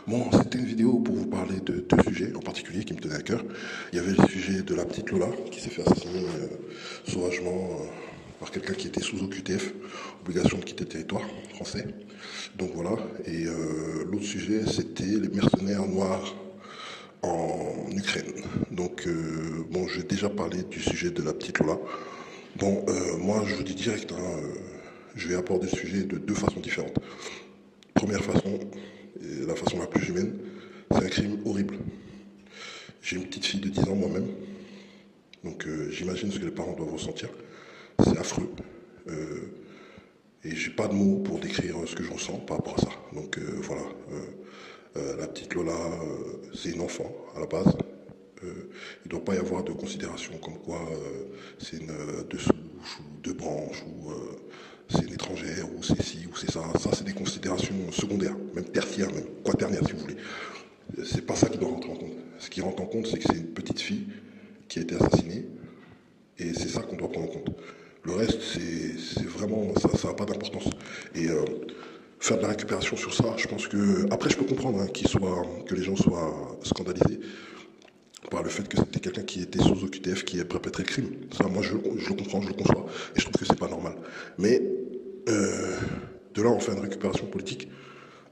Bon, c'était une vidéo pour vous parler de deux sujets en particulier qui me tenaient à cœur. Il y avait le sujet de la petite Lola qui s'est fait assassiner sauvagement par quelqu'un qui était sous OQTF, obligation de quitter le territoire français. Donc voilà. Et l'autre sujet, c'était les mercenaires noirs en Ukraine. Donc bon, j'ai déjà parlé du sujet de la petite Lola. Bon, moi je vous dis direct, je vais aborder le sujet de deux façons différentes. Première façon, et la façon la plus humaine, c'est un crime horrible. J'ai une petite fille de 10 ans moi-même, donc j'imagine ce que les parents doivent ressentir. C'est affreux. Et j'ai pas de mots pour décrire ce que je ressens par rapport à ça. Donc voilà. La petite Lola, c'est une enfant à la base. Il ne doit pas y avoir de considération comme quoi c'est une de souche ou de branche ou c'est une étrangère ou c'est ci ou c'est ça. Ça, c'est des considérations secondaires, même tertiaires, même quaternaires si vous voulez. C'est pas ça qui doit rentrer en compte. Ce qui rentre en compte, c'est que c'est une petite fille qui a été assassinée et c'est ça qu'on doit prendre en compte. Le reste, c'est vraiment, ça n'a pas d'importance. Et faire de la récupération sur ça, je pense que... Après, je peux comprendre que les gens soient scandalisés par le fait que c'était quelqu'un qui était sous OQTF qui ait perpétré le crime. Ça, moi, je le comprends, je le conçois, et je trouve que c'est pas normal. Mais de là, on fait une récupération politique.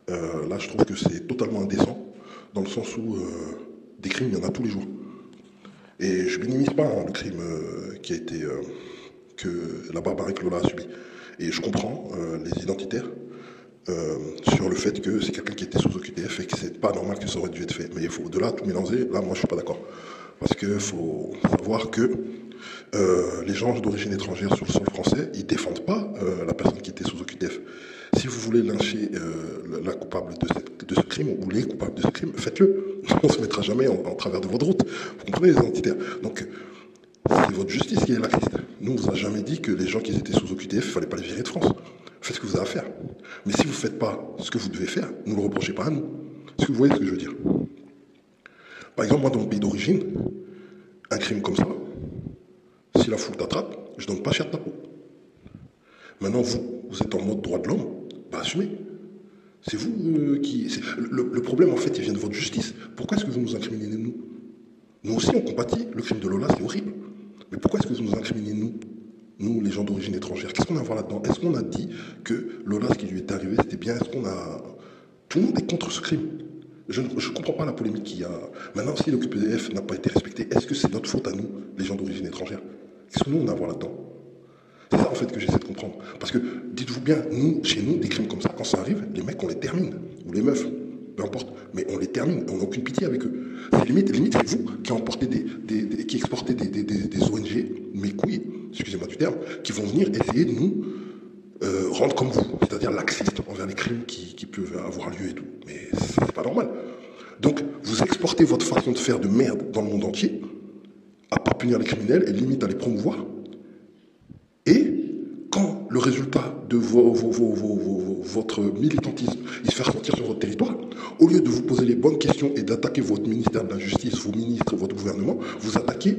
Là, je trouve que c'est totalement indécent, dans le sens où des crimes, il y en a tous les jours. Et je minimise pas le crime qui a été... que la barbarie que Lola a subi. Et je comprends les identitaires sur le fait que c'est quelqu'un qui était sous OQTF et que c'est pas normal que ça aurait dû être fait. Mais il faut de là tout mélanger, là moi je suis pas d'accord. Parce qu'il faut savoir que les gens d'origine étrangère sur le sol français, ils défendent pas la personne qui était sous OQTF. Si vous voulez lyncher la coupable de ce crime ou les coupables de ce crime, faites-le. On se mettra jamais en travers de votre route. Vous comprenez les identitaires. Donc c'est votre justice qui est laxiste. Nous, on vous a jamais dit que les gens qui étaient sous OQTF, il fallait pas les virer de France. Faites ce que vous avez à faire. Mais si vous ne faites pas ce que vous devez faire, ne le reprochez pas à nous. Est-ce que vous voyez ce que je veux dire? Par exemple, moi, dans mon pays d'origine, un crime comme ça, si la foule t'attrape, je donne pas cher de ta peau. Maintenant, vous êtes en mode droit de l'homme, bah assumez. C'est vous qui... Le problème, en fait, il vient de votre justice. Pourquoi est-ce que vous nous incriminez, nous? Nous aussi, on compatit. Le crime de Lola, c'est horrible. Mais pourquoi est-ce que vous nous incriminez, nous, les gens d'origine étrangère? Qu'est-ce qu'on a à voir là-dedans? Est-ce qu'on a dit que Lola, ce qui lui est arrivé, c'était bien? Est-ce qu'on a... Tout le monde est contre ce crime. Je ne comprends pas la polémique qu'il y a. Maintenant, si le QPDF n'a pas été respecté, est-ce que c'est notre faute à nous, les gens d'origine étrangère? Qu'est-ce que nous, on a à voir là-dedans? C'est ça, en fait, que j'essaie de comprendre. Parce que, dites-vous bien, chez nous, des crimes comme ça, quand ça arrive, les mecs, on les termine. Ou les meufs, peu importe. Mais on les termine. On n'a aucune pitié avec eux. C'est limite, c'est vous qui emportez qui exportez des ONG, mes couilles, excusez-moi du terme, qui vont venir essayer de nous rendre comme vous, c'est-à-dire laxistes envers les crimes qui peuvent avoir lieu et tout. Mais c'est pas normal. Donc, vous exportez votre façon de faire de merde dans le monde entier, à pas punir les criminels et limite à les promouvoir. Et quand le résultat de votre militantisme il se fait ressentir sur votre territoire, au lieu de vous poser les bonnes questions et d'attaquer votre ministère de la Justice, vos ministres, votre gouvernement, vous attaquez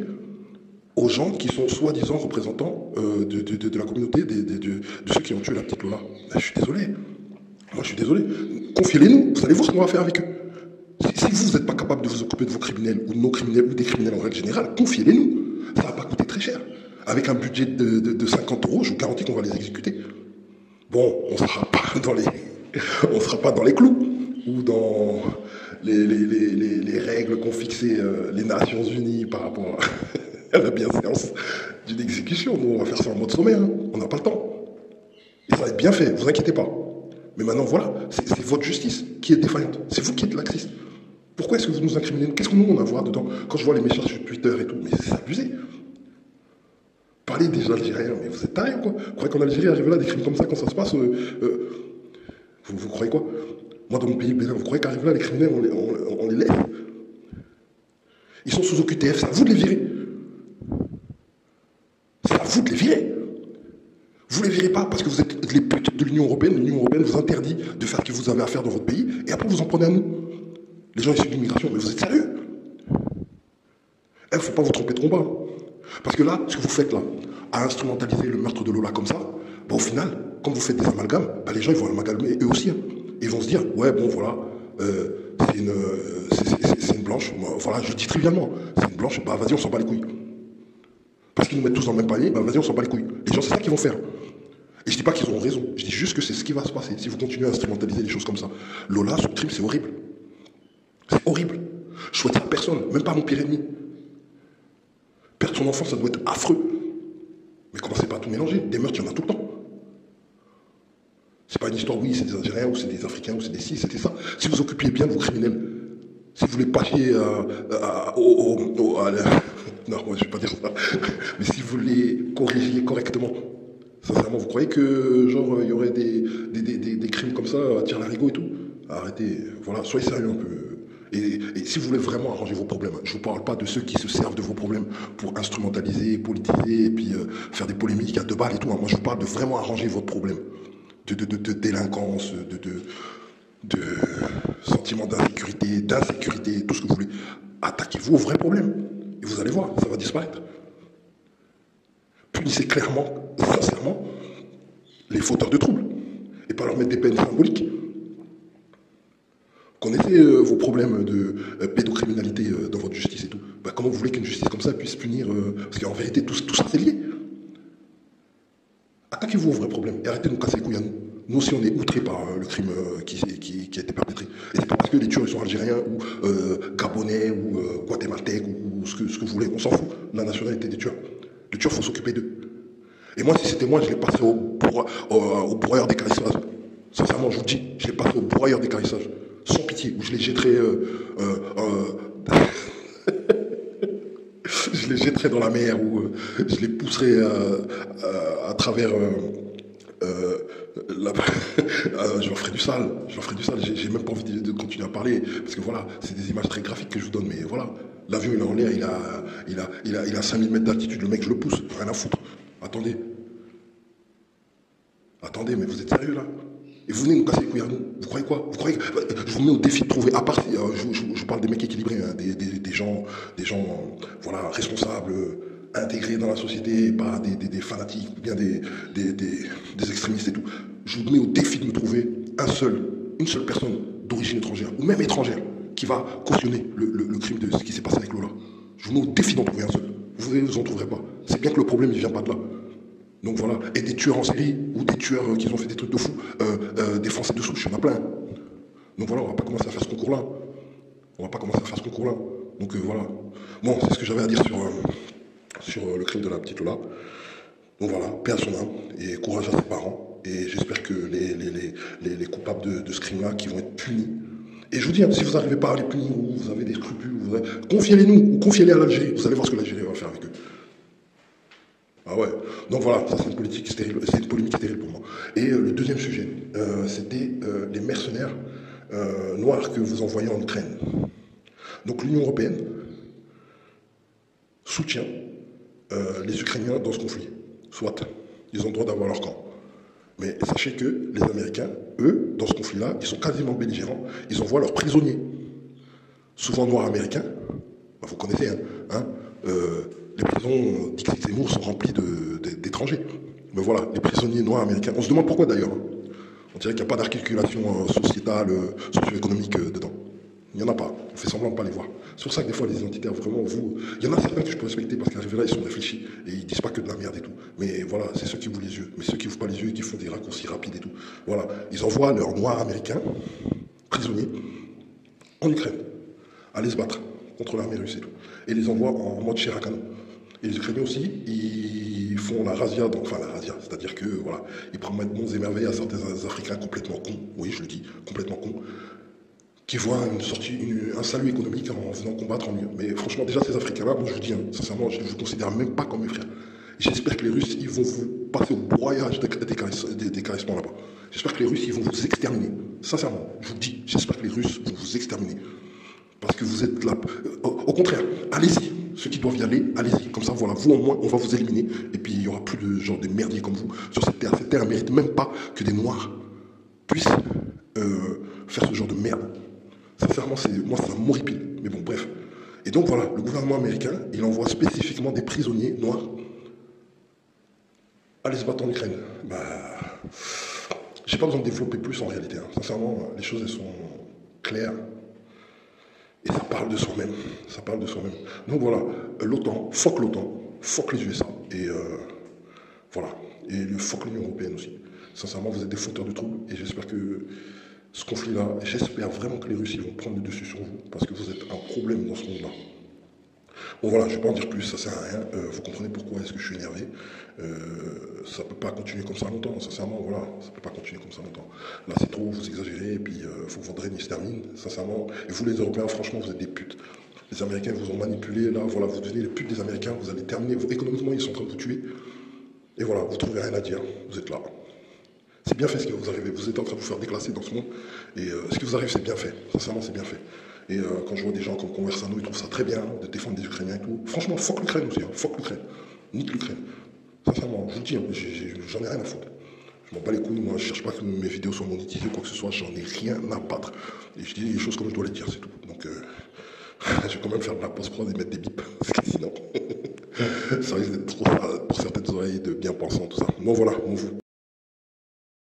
aux gens qui sont soi-disant représentants de la communauté, de ceux qui ont tué la petite Lola. Ben, je suis désolé. Moi, je suis désolé. Confiez-les nous. Vous allez voir ce qu'on va faire avec eux. Si vous n'êtes pas capable de vous occuper de vos criminels, ou de nos criminels, ou des criminels en règle générale, confiez-les nous. Ça ne va pas coûter très cher. Avec un budget de 50 euros, je vous garantis qu'on va les exécuter. Bon, on ne sera pas dans les clous, ou dans les règles qu'ont fixées les Nations Unies par rapport à la bienséance d'une exécution. Nous, on va faire ça en mode sommaire, hein. On n'a pas le temps. Et ça va être bien fait, vous inquiétez pas. Mais maintenant, voilà, c'est votre justice qui est défaillante. C'est vous qui êtes laxiste. Pourquoi est-ce que vous nous incriminez? Qu'est-ce que nous, on a à voir dedans? Quand je vois les messages sur Twitter et tout, mais c'est abusé. Parlez des Algériens, mais vous êtes tarés ou quoi? Vous croyez qu'en Algérie, arrive là des crimes comme ça quand ça se passe vous croyez quoi? Moi, dans mon pays, Bénin, vous croyez qu'arrive là les criminels, on les laisse? Ils sont sous OQTF, c'est à vous de les virer. C'est à vous de les virer. Vous ne les virez pas parce que vous êtes les putes de l'Union Européenne. L'Union Européenne vous interdit de faire ce que vous avez à faire dans votre pays et après vous en prenez à nous. Les gens issus de l'immigration, mais vous êtes sérieux? Il ne faut pas vous tromper de combat. Parce que là, ce que vous faites là, à instrumentaliser le meurtre de Lola comme ça, bah, au final, quand vous faites des amalgames, bah, les gens ils vont amalgamer eux aussi. Hein. Ils vont se dire, ouais, bon voilà, c'est une blanche. Voilà, je le dis trivialement. C'est une blanche, bah vas-y, on s'en bat les couilles. Parce qu'ils nous mettent tous dans le même panier, bah vas-y, on s'en bat les couilles. Les gens, c'est ça qu'ils vont faire. Et je dis pas qu'ils auront raison. Je dis juste que c'est ce qui va se passer si vous continuez à instrumentaliser les choses comme ça. Lola, son crime, c'est horrible. C'est horrible. Je souhaite ça à personne, même pas à mon pire ennemi. Perdre son enfant, ça doit être affreux. Mais commencez pas à tout mélanger. Des meurtres, il y en a tout le temps. C'est pas une histoire, oui, c'est des Algériens, ou c'est des Africains, ou c'est des ci, c'était ça. Si vous occupiez bien de vos criminels, si vous les passiez non, moi, je vais pas dire ça. Mais si vous les corrigiez correctement, sincèrement, vous croyez que, genre, il y aurait des crimes comme ça, à tir larigot et tout? Arrêtez, voilà, soyez sérieux un peu. Et si vous voulez vraiment arranger vos problèmes, je ne vous parle pas de ceux qui se servent de vos problèmes pour instrumentaliser, politiser, et puis faire des polémiques à deux balles et tout. Hein. Moi, je vous parle de vraiment arranger votre problème. De délinquance, de sentiment d'insécurité, tout ce que vous voulez. Attaquez-vous aux vrais problèmes. Et vous allez voir, ça va disparaître. Punissez clairement, sincèrement, les fauteurs de troubles. Et pas leur mettre des peines symboliques. Connaissez vos problèmes de pédocriminalité dans votre justice et tout. Bah, comment vous voulez qu'une justice comme ça puisse punir parce qu'en vérité, tout ça, c'est lié. Attaquez-vous aux vrais problèmes et arrêtez de nous casser les couilles à nous. Nous aussi, on est outrés par le crime qui a été perpétré. Et c'est pas parce que les tueurs ils sont algériens ou gabonais ou guatémaltèques ou ce que vous voulez. On s'en fout de la nationalité des tueurs. Les tueurs, il faut s'occuper d'eux. Et moi, si c'était moi, je les passerais au broyeur d'écarissage. Sincèrement, je vous dis, je les passerais au broyeur d'écarissage. Sans pitié, où je les jetterais... je les jetterais dans la mer, ou je les pousserais à travers... je leur ferai du sale, j'ai même pas envie de continuer à parler, parce que voilà, c'est des images très graphiques que je vous donne, mais voilà, l'avion il est en l'air, il a 5000 mètres d'altitude, le mec je le pousse, rien à foutre, attendez, mais vous êtes sérieux là? Et vous venez nous casser les couilles à nous, vous croyez quoi? Vous croyez que je vous mets au défi de trouver, à part, je parle des mecs équilibrés, hein, des gens voilà, responsables, intégrés dans la société, pas des fanatiques, ou bien des extrémistes et tout. Je vous mets au défi de me trouver une seule personne d'origine étrangère, ou même étrangère, qui va cautionner le crime de ce qui s'est passé avec Lola. Je vous mets au défi d'en trouver un seul. Vous ne vous en trouverez pas. C'est bien que le problème ne vient pas de là. Donc voilà. Et des tueurs en série, ou des tueurs qui ont fait des trucs de fou, des Français de souche, il y en a plein. Donc voilà, on va pas commencer à faire ce concours-là. Donc voilà. Bon, c'est ce que j'avais à dire sur le crime de la petite Lola. Donc voilà, paix à son âme et courage à ses parents. Et j'espère que les coupables de ce crime-là qui vont être punis. Et je vous dis, hein, si vous n'arrivez pas à les punir, ou vous avez des scrupules, confiez-les nous, ou confiez-les à l'Algérie. Vous allez voir ce que l'Algérie va faire avec eux. Ah ouais. Donc voilà, ça c'est une politique stérile, c'est une polémique stérile pour moi. Et le deuxième sujet, c'était les mercenaires noirs que vous envoyez en Ukraine. Donc l'Union européenne soutient les Ukrainiens dans ce conflit. Soit, ils ont le droit d'avoir leur camp. Mais sachez que les Américains, eux, dans ce conflit-là, ils sont quasiment belligérants. Ils envoient leurs prisonniers, souvent noirs américains. Bah, vous connaissez, hein, les prisons d'X Zemmour sont remplies d'étrangers. Mais voilà, les prisonniers noirs américains. On se demande pourquoi d'ailleurs. Hein. On dirait qu'il n'y a pas d'articulation sociétale, socio-économique dedans. Il n'y en a pas. On fait semblant de ne pas les voir. C'est pour ça que des fois, les identitaires, vraiment, il y en a certains que je peux respecter parce qu'arrivés là, ils sont réfléchis et ils disent pas que de la merde et tout. Mais voilà, c'est ceux qui ouvrent les yeux. Mais ceux qui ouvrent pas les yeux et qui font des raccourcis rapides et tout. Voilà. Ils envoient leurs noirs américains, prisonniers, en Ukraine, aller se battre contre l'armée russe et tout. Et les envoient en mode Chirac-Ano. Et les Ukrainiens aussi, ils font la razzia, c'est-à-dire que, voilà, ils promettent bons et merveilles à certains Africains complètement cons, oui, je le dis, complètement cons, qui voient un salut économique en venant combattre en mieux. Mais franchement, déjà, ces Africains-là, moi je vous dis, hein, sincèrement, je ne vous considère même pas comme mes frères. J'espère que les Russes, ils vont vous passer au broyage des caressements là-bas. J'espère que les Russes, ils vont vous exterminer. Sincèrement, je vous le dis, j'espère que les Russes vont vous exterminer. Parce que vous êtes là. Au contraire, allez-y. Ceux qui doivent y aller, allez-y. Comme ça, voilà, vous au moins, on va vous éliminer. Et puis, il n'y aura plus de genre de merdiers comme vous sur cette terre. Cette terre ne mérite même pas que des Noirs puissent faire ce genre de merde. Sincèrement, moi, ça m'horripile. Mais bon, bref. Et donc, voilà, le gouvernement américain, il envoie spécifiquement des prisonniers noirs aller se battre en Ukraine. Bah, j'ai pas besoin de développer plus en réalité. Hein. Sincèrement, les choses, elles sont claires. Et ça parle de soi-même. Ça parle de soi-même. Donc voilà, l'OTAN, fuck les USA. Et voilà. Et le fuck l'Union Européenne aussi. Sincèrement, vous êtes des fauteurs de troubles. Et j'espère que ce conflit-là, j'espère vraiment que les Russes vont prendre le dessus sur vous. Parce que vous êtes un problème dans ce monde-là. Bon voilà, je ne vais pas en dire plus, ça sert à rien. Vous comprenez pourquoi est-ce que je suis énervé. Ça ne peut pas continuer comme ça longtemps, sincèrement, voilà, ça ne peut pas continuer comme ça longtemps. Là c'est trop, vous exagérez, et puis faut que votre règne se termine, sincèrement. Et vous les Européens, franchement, vous êtes des putes. Les Américains vous ont manipulé, là, voilà, vous devenez les putes des Américains, vous allez terminer, économiquement ils sont en train de vous tuer. Et voilà, vous ne trouvez rien à dire, vous êtes là. C'est bien fait ce qui vous arrive, vous êtes en train de vous faire déclasser dans ce monde, et ce qui vous arrive c'est bien fait, sincèrement c'est bien fait. Et quand je vois des gens comme Conversano, ils trouvent ça très bien de défendre des Ukrainiens et tout. Franchement, fuck l'Ukraine aussi, hein. Fuck l'Ukraine. Nique l'Ukraine. Sincèrement, je vous le dis, hein, j'en ai rien à foutre. Je m'en bats les couilles, moi, je cherche pas que mes vidéos soient monétisées ou quoi que ce soit, j'en ai rien à battre. Et je dis les choses comme je dois les dire, c'est tout. Donc, je vais quand même faire de la post-prod et mettre des bips, parce que sinon, ça risque d'être trop pour certaines oreilles de bien pensants, tout ça. Bon, voilà, on vous.